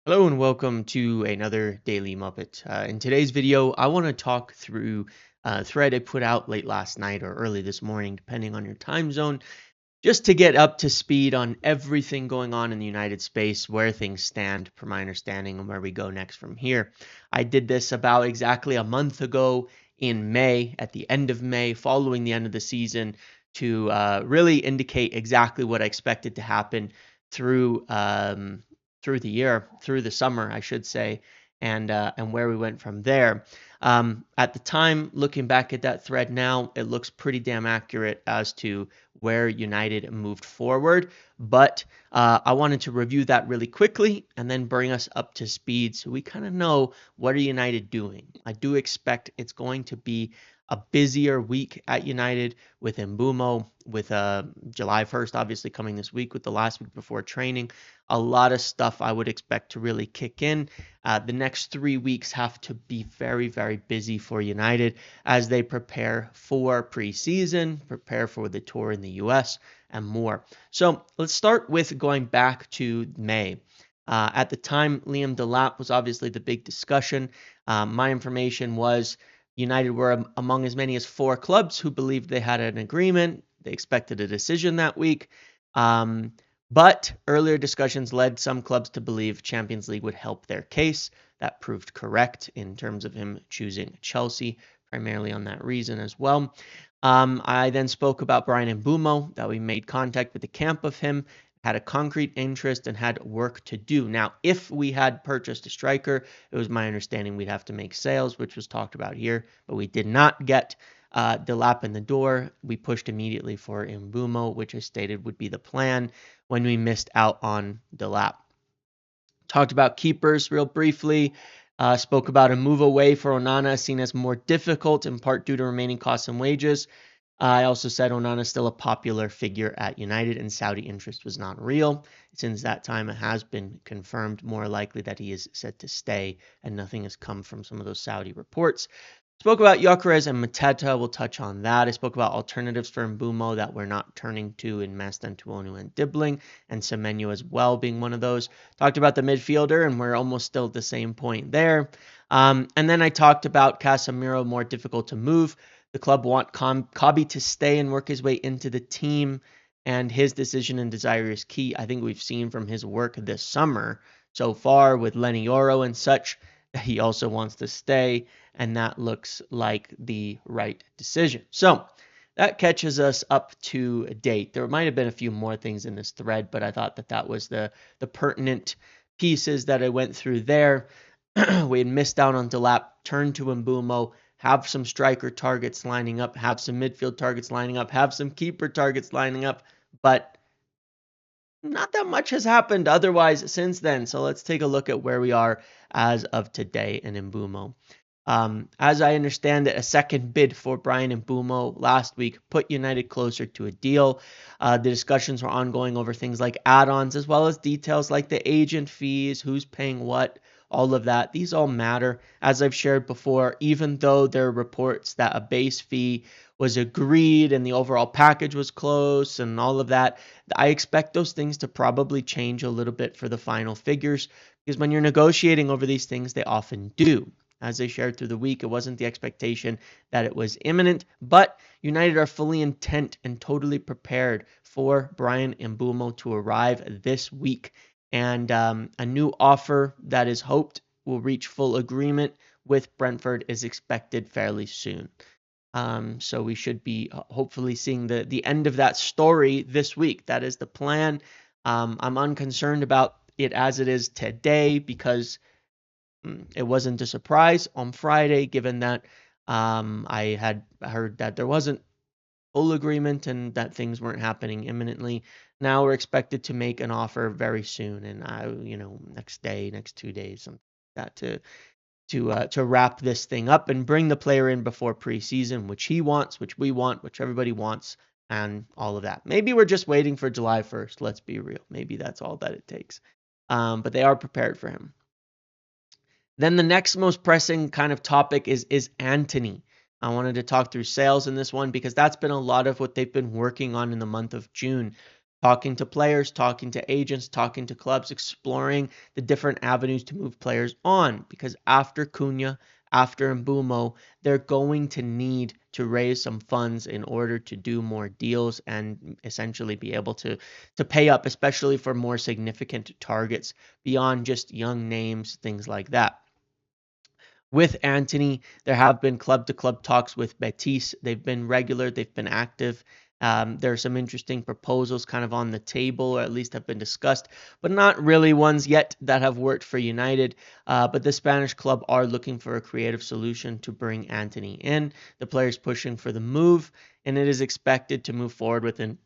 Hello and welcome to another Daily Muppet. In today's video, I want to talk through a thread I put out late last night or early this morning, depending on your time zone, just to get up to speed on everything going on in the United States, where things stand, per my understanding, and where we go next from here. I did this about exactly a month ago in May, at the end of May, following the end of the season, to really indicate exactly what I expected to happen through through the year, through the summer, I should say, and where we went from there. At the time, looking back at that thread now, it looks pretty damn accurate as to where United moved forward. But I wanted to review that really quickly and then bring us up to speed so we kind of know what are United doing. I do expect it's going to be a busier week at United with Mbeumo, with July 1st obviously coming this week, with the last week before training. A lot of stuff I would expect to really kick in. The next 3 weeks have to be very, very busy for United as they prepare for preseason, prepare for the tour in the US, and more. So let's start with going back to May. At the time, Liam Delap was obviously the big discussion. My information was United were among as many as 4 clubs who believed they had an agreement. They expected a decision that week. But earlier discussions led some clubs to believe Champions League would help their case. That proved correct in terms of him choosing Chelsea, primarily on that reason as well. I then spoke about Bryan Mbeumo, that we made contact with the camp of him, had a concrete interest, and had work to do. Now, if we had purchased a striker, it was my understanding we'd have to make sales, which was talked about here, but we did not get Delap in the door. We pushed immediately for Mbeumo, which I stated would be the plan when we missed out on Delap. Talked about keepers real briefly. Spoke about a move away for Onana, seen as more difficult in part due to remaining costs and wages. I also said Onana is still a popular figure at United and Saudi interest was not real. Since that time, it has been confirmed more likely that he is set to stay, and nothing has come from some of those Saudi reports. Spoke about Gyökeres and Mateta. We'll touch on that. I spoke about alternatives for Mbeumo that we're not turning to in Mastantuono and Dibbling, and Semenyo as well being one of those. Talked about the midfielder, and we're almost still at the same point there. And then I talked about Casemiro, more difficult to move. The club want Kabi to stay and work his way into the team, and his decision and desire is key. I think we've seen from his work this summer so far with Lenny Yoro and such that he also wants to stay, and that looks like the right decision. So that catches us up to date. There might have been a few more things in this thread, but I thought that was the pertinent pieces that I went through there. We had missed out on Delap, turned to Mbeumo, have some striker targets lining up, have some midfield targets lining up, have some keeper targets lining up, but not that much has happened otherwise since then. So let's take a look at where we are as of today in Mbeumo. As I understand it, a second bid for Bryan Mbeumo last week put United closer to a deal. The discussions were ongoing over things like add-ons as well as details like the agent fees, who's paying what, all of that. These all matter. As I've shared before, even though there are reports that a base fee was agreed and the overall package was close and all of that, I expect those things to probably change a little bit for the final figures, because when you're negotiating over these things, they often do. As I shared through the week, it wasn't the expectation that it was imminent, but United are fully intent and totally prepared for Bryan Mbeumo to arrive this week. And a new offer that is hoped will reach full agreement with Brentford is expected fairly soon. So we should be hopefully seeing the end of that story this week. That is the plan. I'm unconcerned about it as it is today because it wasn't a surprise on Friday, given that I had heard that there wasn't full agreement and that things weren't happening imminently. Now we're expected to make an offer very soon, and next day, next 2 days, something like that to wrap this thing up and bring the player in before preseason, which he wants, which we want, which everybody wants, and all of that. Maybe we're just waiting for July 1st. Let's be real. Maybe that's all that it takes. But they are prepared for him. Then the next most pressing kind of topic is Antony. I wanted to talk through sales in this one because that's been a lot of what they've been working on in the month of June. talking to players, talking to agents, talking to clubs, exploring the different avenues to move players on. Because after Cunha, after Mbeumo, they're going to need to raise some funds in order to do more deals and essentially be able to pay up, especially for more significant targets beyond just young names, things like that. With Antony, there have been club to club talks with Betis. They've been regular, they've been active. There are some interesting proposals kind of on the table, or at least have been discussed, but not really ones yet that have worked for United. But the Spanish club are looking for a creative solution to bring Antony in. The player's pushing for the move, and it is expected to move forward within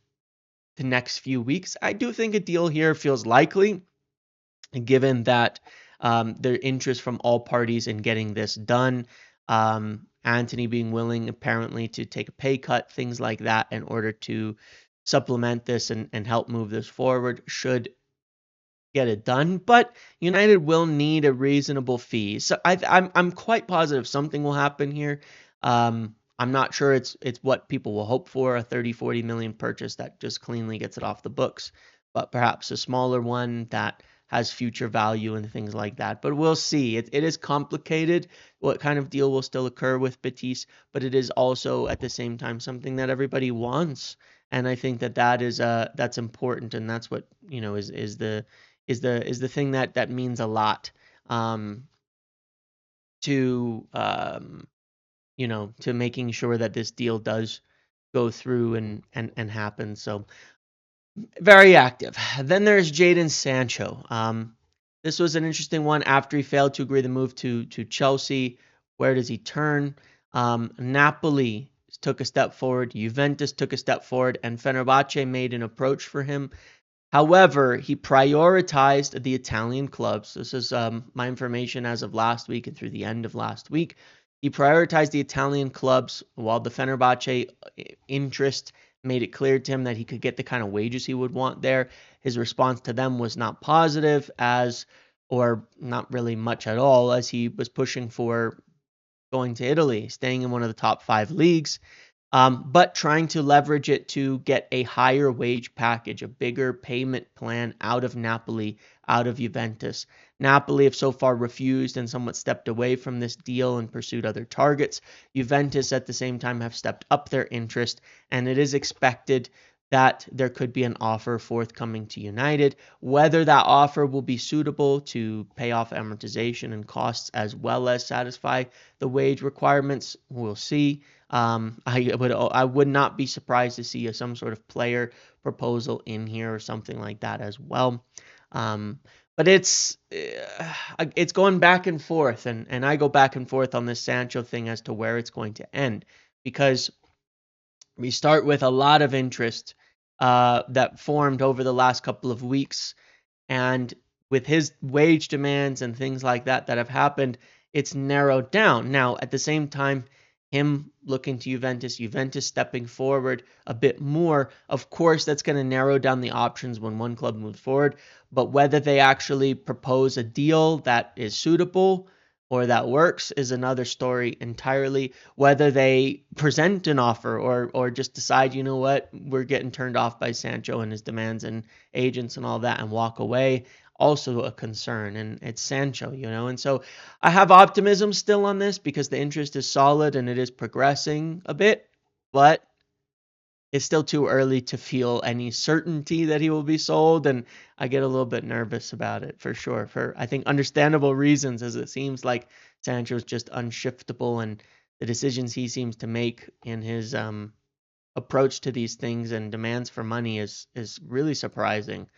the next few weeks. I do think a deal here feels likely, given that their interest from all parties in getting this done. Antony being willing apparently to take a pay cut, things like that, in order to supplement this and help move this forward should get it done. But United will need a reasonable fee. So I'm quite positive something will happen here. I'm not sure it's what people will hope for, a 30-40 million purchase that just cleanly gets it off the books, but perhaps a smaller one that has future value and things like that. But we'll see. It is complicated what kind of deal will still occur with Betis, but it is also at the same time something that everybody wants. And I think that is that's important, and that's what is the thing that means a lot um, to to making sure that this deal does go through and happen. So very active. Then there's Jadon Sancho. This was an interesting one after he failed to agree the move to Chelsea. Where does he turn? Napoli took a step forward, Juventus took a step forward, and Fenerbahce made an approach for him. However, he prioritized the Italian clubs. This is my information as of last week and through the end of last week. He prioritized the Italian clubs while the Fenerbahce interest made it clear to him that he could get the kind of wages he would want there. His response to them was not positive, or not really much at all, as he was pushing for going to Italy, staying in one of the top 5 leagues, but trying to leverage it to get a higher wage package, a bigger payment plan out of Napoli, out of Juventus. Napoli have so far refused and somewhat stepped away from this deal and pursued other targets. Juventus at the same time have stepped up their interest, and it is expected that there could be an offer forthcoming to United. Whether that offer will be suitable to pay off amortization and costs as well as satisfy the wage requirements, we'll see. I would not be surprised to see some sort of player proposal in here or something like that as well. But it's going back and forth, and I go back and forth on this Sancho thing as to where it's going to end, because we start with a lot of interest that formed over the last couple of weeks, and with his wage demands and things like that have happened, it's narrowed down. Now, at the same time, him looking to Juventus stepping forward a bit more, of course, that's going to narrow down the options when one club moves forward. But whether they actually propose a deal that is suitable or that works is another story entirely. Whether they present an offer or just decide, you know what, we're getting turned off by Sancho and his demands and agents and all that and walk away, also a concern. And it's Sancho, and so I have optimism still on this because the interest is solid and it is progressing a bit, but it's still too early to feel any certainty that he will be sold, and I get a little bit nervous about it for sure, for I think understandable reasons, as it seems like Sancho's just unshiftable, and the decisions he seems to make in his approach to these things and demands for money is really surprising.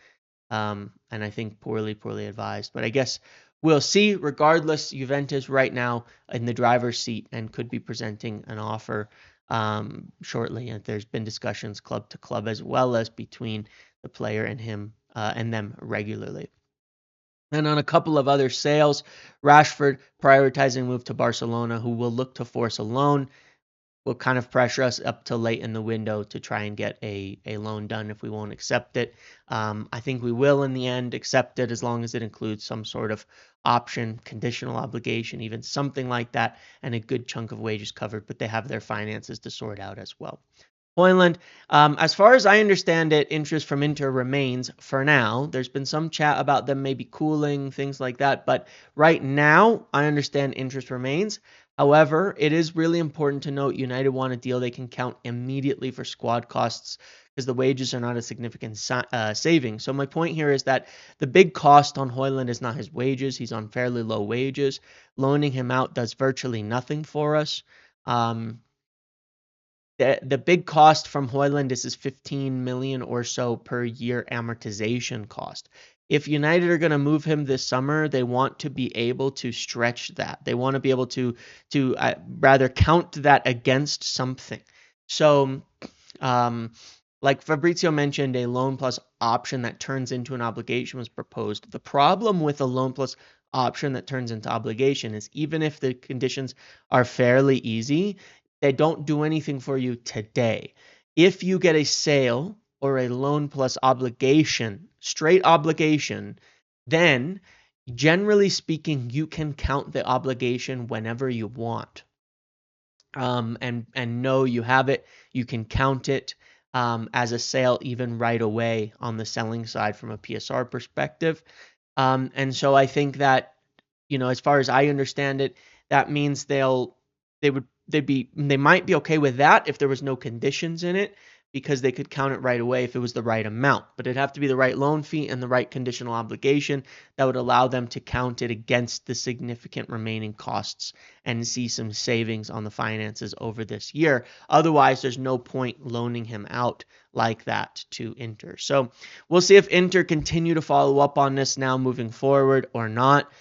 And I think poorly advised. But I guess we'll see. Regardless, Juventus right now in the driver's seat and could be presenting an offer shortly. And there's been discussions club to club as well as between the player and him and them regularly. And on a couple of other sales, Rashford prioritizing move to Barcelona, who will look to force a loan, will kind of pressure us up till late in the window to try and get a loan done if we won't accept it. I think we will in the end accept it as long as it includes some sort of option, conditional obligation, even something like that, and a good chunk of wages covered, but they have their finances to sort out as well. Hoyland, as far as I understand it, interest from Inter remains for now. There's been some chat about them maybe cooling, things like that. But right now, I understand interest remains. However, it is really important to note United want a deal they can count immediately for squad costs because the wages are not a significant saving. So my point here is that the big cost on Hoyland is not his wages. He's on fairly low wages. Loaning him out does virtually nothing for us. The big cost from Hoyland is his 15 million or so per year amortization cost. If United are going to move him this summer, they want to be able to stretch that. They want to be able to rather count that against something. So, like Fabrizio mentioned, a loan plus option that turns into an obligation was proposed. The problem with a loan plus option that turns into obligation is even if the conditions are fairly easy, they don't do anything for you today. If you get a sale or a loan plus obligation, straight obligation, then generally speaking, you can count the obligation whenever you want. And know you have it. You can count it as a sale even right away on the selling side from a PSR perspective. And so I think that, as far as I understand it, that means they might be okay with that if there was no conditions in it, because they could count it right away if it was the right amount. But it'd have to be the right loan fee and the right conditional obligation that would allow them to count it against the significant remaining costs and see some savings on the finances over this year. Otherwise, there's no point loaning him out like that to Inter. So we'll see if Inter continue to follow up on this now moving forward or not.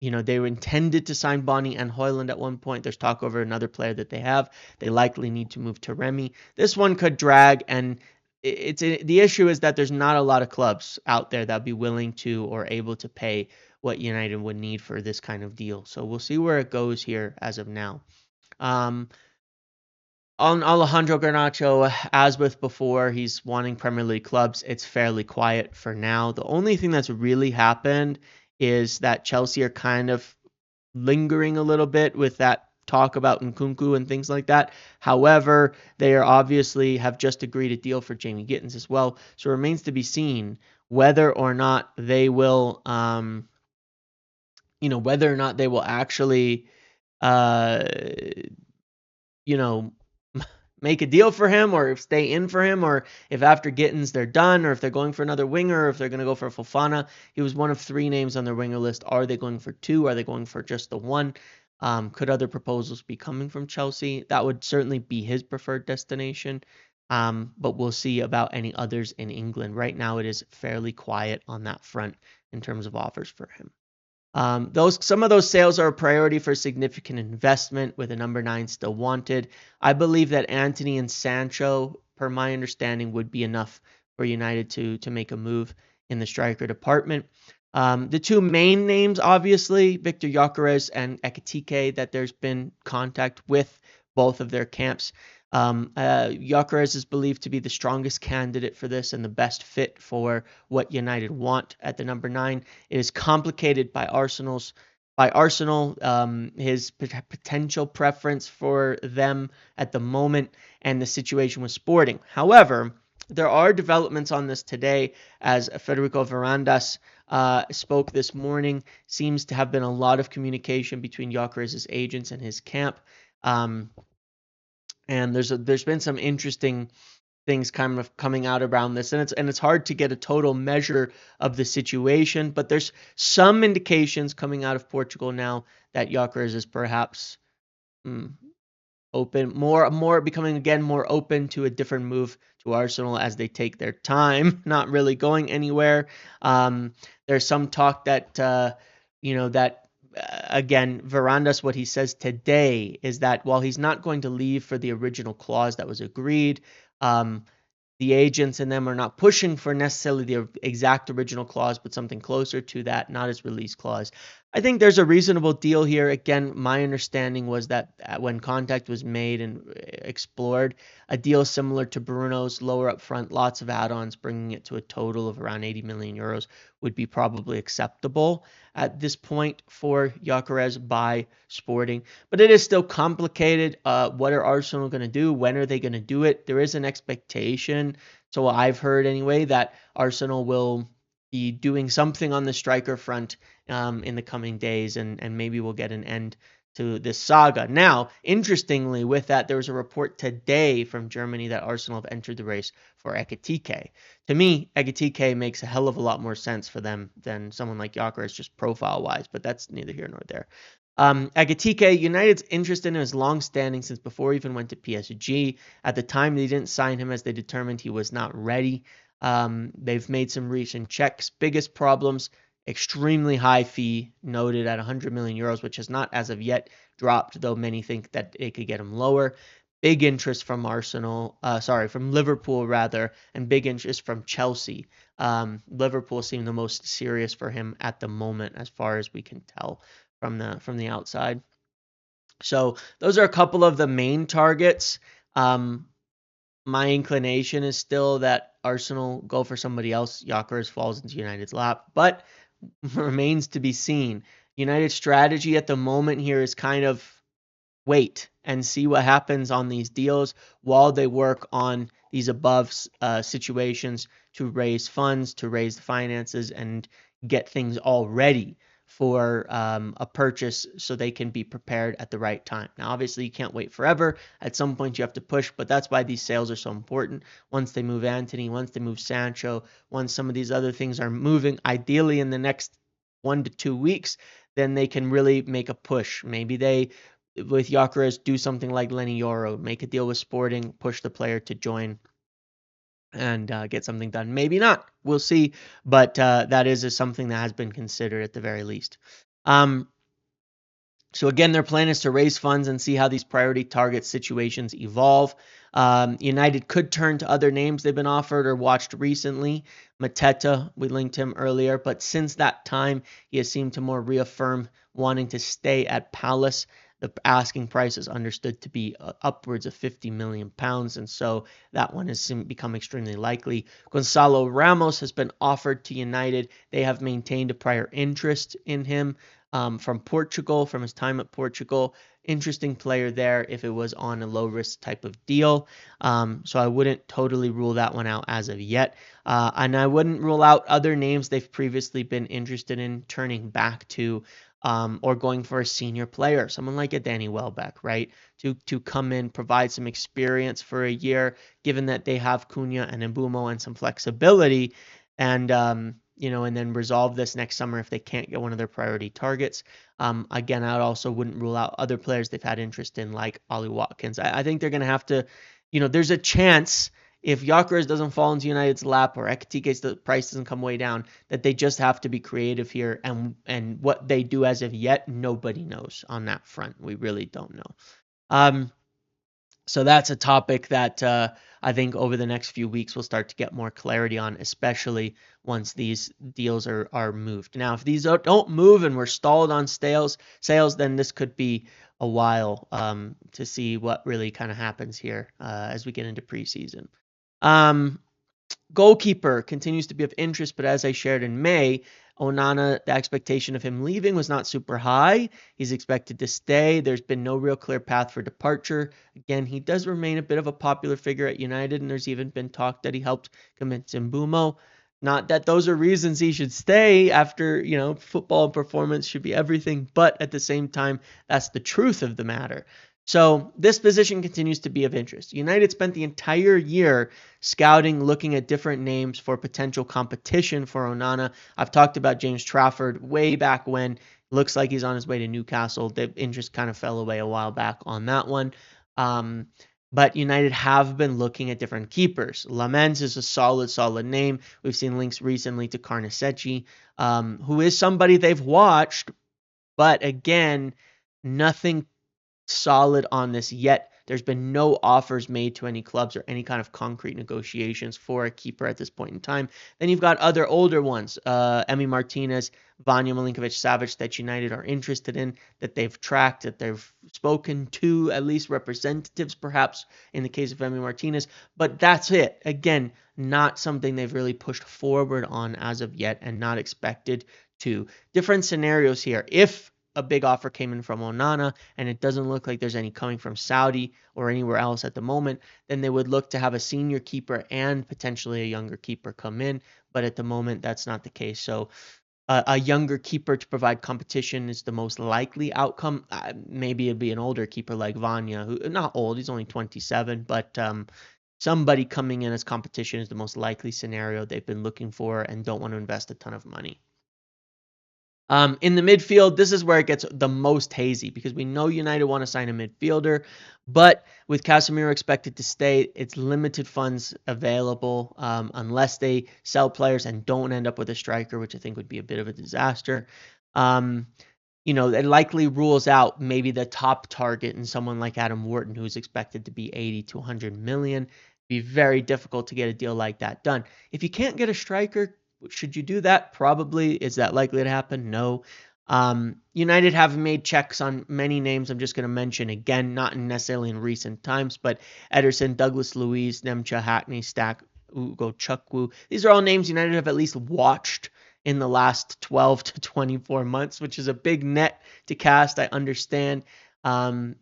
They were intended to sign Bonnie and Hoyland at one point. There's talk over another player that they have. They likely need to move to Remy. This one could drag, and the issue is that there's not a lot of clubs out there that would be willing to or able to pay what United would need for this kind of deal. So we'll see where it goes here as of now. On Alejandro Garnacho, as with before, he's wanting Premier League clubs. It's fairly quiet for now. The only thing that's really happened is that Chelsea are kind of lingering a little bit with that talk about Nkunku and things like that. However, they are obviously have just agreed a deal for Jamie Gittins as well. So it remains to be seen whether or not they will, whether or not they will actually, make a deal for him or if stay in for him, or if after Gittins they're done, or if they're going for another winger, or if they're going to go for Fofana. He was one of 3 names on their winger list. Are they going for 2? Are they going for just the 1? Could other proposals be coming from Chelsea? That would certainly be his preferred destination. But we'll see about any others in England. Right now it is fairly quiet on that front in terms of offers for him. Some of those sales are a priority for significant investment, with a number 9 still wanted. I believe that Antony and Sancho, per my understanding, would be enough for United to make a move in the striker department. The 2 main names, obviously, Victor Gyökeres and Ekitike, that there's been contact with both of their camps. Gyökeres is believed to be the strongest candidate for this and the best fit for what United want at the number 9. It is complicated by Arsenal, his potential preference for them at the moment, and the situation with Sporting. However, there are developments on this today, as Federico Varandas spoke this morning. Seems to have been a lot of communication between Gyökeres' agents and his camp. And there's been some interesting things kind of coming out around this, and it's hard to get a total measure of the situation, but there's some indications coming out of Portugal now that Gyökeres is perhaps open, becoming again more open to a different move to Arsenal as they take their time, not really going anywhere. There's some talk that again, Varandas, what he says today is that while he's not going to leave for the original clause that was agreed, the agents and them are not pushing for necessarily the exact original clause, but something closer to that, not his release clause. I think there's a reasonable deal here. Again, my understanding was that when contact was made and explored, a deal similar to Bruno's, lower up front, lots of add-ons, bringing it to a total of around 80 million euros would be probably acceptable. at this point for Gyökeres by Sporting, but it is still complicated. What are Arsenal going to do? When are they going to do it? There is an expectation, so I've heard anyway, that Arsenal will be doing something on the striker front in the coming days, and maybe we'll get an end to this saga. Now, interestingly, with that, there was a report today from Germany that Arsenal have entered the race for Ekitike. To me, Ekitike makes a hell of a lot more sense for them than someone like Gyökeres, just profile-wise, but that's neither here nor there. Ekitike, United's interest in him is long-standing since before he even went to PSG. At the time, they didn't sign him as they determined he was not ready. They've made some recent checks. Biggest problems, extremely high fee, noted at 100 million euros, which has not as of yet dropped, though many think that it could get him lower. Big interest from from Liverpool rather, and big interest from Chelsea. Liverpool seem the most serious for him at the moment, as far as we can tell from the outside. So those are a couple of the main targets. My inclination is still that Arsenal go for somebody else. Gyökeres falls into United's lap, but remains to be seen. United's strategy at the moment here is kind of wait and see what happens on these deals while they work on these above situations to raise funds, to raise the finances, and get things all ready for a purchase so they can be prepared at the right time. Now, obviously, you can't wait forever. At some point, you have to push, but that's why these sales are so important. Once they move Antony, once they move Sancho, once some of these other things are moving, ideally in the next 1 to 2 weeks, then they can really make a push. Maybe they, with Gyökeres, do something like Lenny Yoro, make a deal with Sporting, push the player to join and get something done. Maybe not. We'll see. But that is something that has been considered at the very least. So again, their plan is to raise funds and see how these priority target situations evolve. United could turn to other names they've been offered or watched recently. Mateta, we linked him earlier, but since that time, he has seemed to more reaffirm wanting to stay at Palace. The asking price is understood to be upwards of £50 million, and so that one has become extremely likely. Gonzalo Ramos has been offered to United. They have maintained a prior interest in him. From Portugal, from his time at Portugal. Interesting player there if it was on a low-risk type of deal. So I wouldn't totally rule that one out as of yet. And I wouldn't rule out other names they've previously been interested in turning back to or going for a senior player, someone like a Danny Welbeck, right? To come in, provide some experience for a year, given that they have Cunha and Mbeumo and some flexibility. And and then resolve this next summer if they can't get one of their priority targets. Again, I also wouldn't rule out other players they've had interest in, like Ollie Watkins. I think they're going to have to, there's a chance if Gyökeres doesn't fall into United's lap or Ekitike's the price doesn't come way down, that they just have to be creative here. And what they do as of yet, nobody knows on that front. We really don't know. So that's a topic that I think over the next few weeks we'll start to get more clarity on, especially once these deals are moved. Now, if these don't move and we're stalled on sales, then this could be a while to see what really kind of happens here as we get into preseason. Goalkeeper continues to be of interest, but as I shared in May, Onana, the expectation of him leaving was not super high. He's expected to stay. There's been no real clear path for departure. Again, he does remain a bit of a popular figure at United, and there's even been talk that he helped convince Mbeumo. Not that those are reasons he should stay after, football performance should be everything, but at the same time, that's the truth of the matter. So this position continues to be of interest. United spent the entire year scouting, looking at different names for potential competition for Onana. I've talked about James Trafford way back when. Looks like he's on his way to Newcastle. The interest kind of fell away a while back on that one. But United have been looking at different keepers. Lamens is a solid name. We've seen links recently to Carnesecchi, who is somebody they've watched, but again, nothing solid on this yet. There's been no offers made to any clubs or any kind of concrete negotiations for a keeper at this point in time. Then you've got other older ones, Emi Martinez, Vanya Milinkovic-Savic, that United are interested in, that they've tracked, that they've spoken to, at least representatives perhaps in the case of Emi Martinez. But that's it. Again, not something they've really pushed forward on as of yet and not expected to. Different scenarios here. If a big offer came in from Onana and it doesn't look like there's any coming from Saudi or anywhere else at the moment, then they would look to have a senior keeper and potentially a younger keeper come in. But at the moment, that's not the case. So a younger keeper to provide competition is the most likely outcome. Maybe it'd be an older keeper like Vanya, who not old, he's only 27, but somebody coming in as competition is the most likely scenario they've been looking for and don't want to invest a ton of money. In the midfield, this is where it gets the most hazy because we know United want to sign a midfielder, but with Casemiro expected to stay, it's limited funds available unless they sell players and don't end up with a striker, which I think would be a bit of a disaster. It likely rules out maybe the top target in someone like Adam Wharton, who's expected to be 80 to 100 million. It'd be very difficult to get a deal like that done. If you can't get a striker, should you do that? Probably. Is that likely to happen? No. United have made checks on many names. I'm just going to mention again, not necessarily in recent times, but Ederson, Douglas Luiz, Nemcha, Hackney, Stack, Ugo Chukwu. These are all names United have at least watched in the last 12 to 24 months, which is a big net to cast. I understand.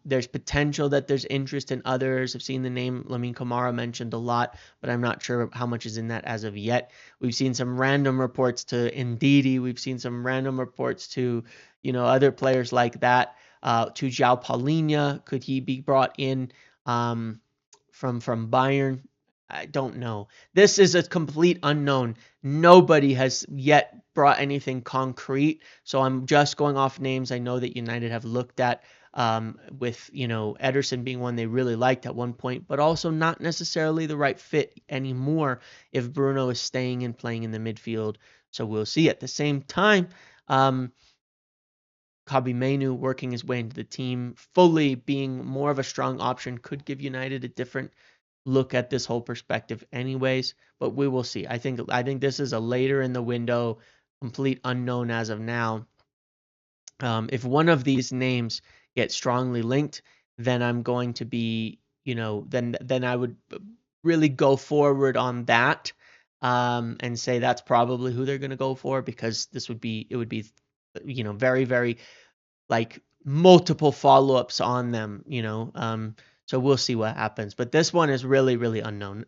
There's potential that there's interest in others. I've seen the name Lamine Kamara mentioned a lot, but I'm not sure how much is in that as of yet. We've seen some random reports to Ndidi. We've seen some random reports to, other players like that. To João Paulinho, could he be brought in from Bayern? I don't know. This is a complete unknown. Nobody has yet brought anything concrete, so I'm just going off names I know that United have looked at, with Ederson being one they really liked at one point, but also not necessarily the right fit anymore if Bruno is staying and playing in the midfield. So we'll see. At the same time, Kobbie Mainoo working his way into the team, fully being more of a strong option, could give United a different look at this whole perspective anyways, but we will see. I think this is a later in the window, complete unknown as of now. If one of these names get strongly linked, then I'm going to be, then I would really go forward on that, and say that's probably who they're going to go for, because it would be, very, very like multiple follow-ups on them, so we'll see what happens. But this one is really, really unknown.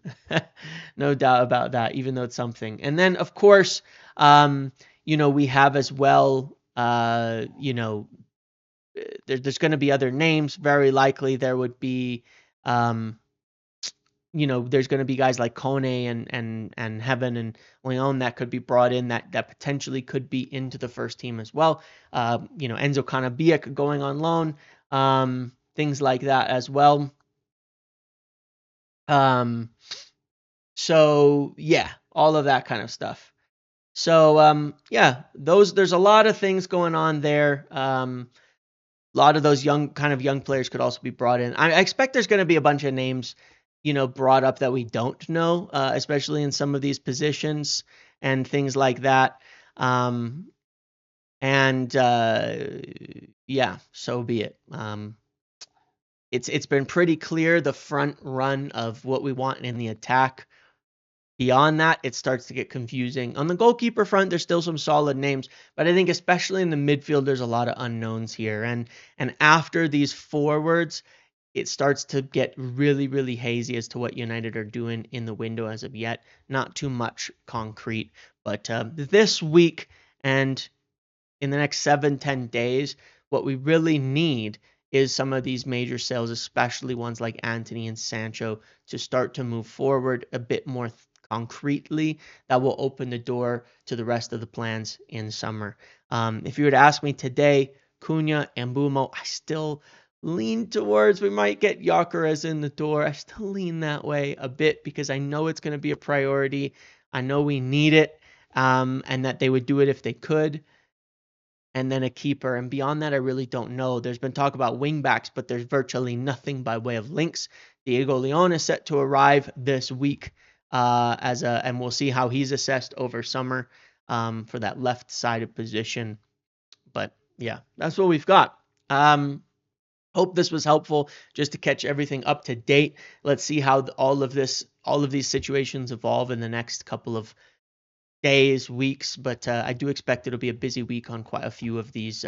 No doubt about that, even though it's something. And then, of course, we have as well, there's going to be other names. Very likely there would be, there's going to be guys like Kone and Heaven and Leon that could be brought in that potentially could be into the first team as well. Enzo Canabiak going on loan, things like that as well. So yeah, all of that kind of stuff. So there's a lot of things going on there. A lot of those young players could also be brought in. I expect there's going to be a bunch of names, brought up that we don't know, especially in some of these positions and things like that. So be it. It's been pretty clear the front run of what we want in the attack. Beyond that, it starts to get confusing. On the goalkeeper front, there's still some solid names, but I think especially in the midfield, there's a lot of unknowns here. And after these forwards, it starts to get really, really hazy as to what United are doing in the window as of yet. Not too much concrete, but this week and in the next 7-10 days, what we really need is some of these major sales, especially ones like Antony and Sancho, to start to move forward a bit more concretely. That will open the door to the rest of the plans in summer. If you were to ask me today, Cunha and Mbeumo, I still lean towards we might get Gyökeres in the door. I still lean that way a bit because I know it's going to be a priority. I know we need it, and that they would do it if they could. And then a keeper. And beyond that, I really don't know. There's been talk about wingbacks, but there's virtually nothing by way of links. Diego Leon is set to arrive this week, and we'll see how he's assessed over summer, for that left-sided position. But yeah, that's what we've got. Hope this was helpful just to catch everything up to date. Let's see how all of these situations evolve in the next couple of days, weeks, but I do expect it'll be a busy week on quite a few of these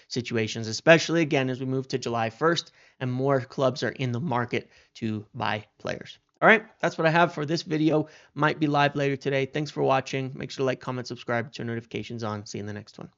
situations, especially again as we move to July 1st and more clubs are in the market to buy players. All right, that's what I have for this video. Might be live later today. Thanks for watching. Make sure to like, comment, subscribe, turn notifications on. See you in the next one.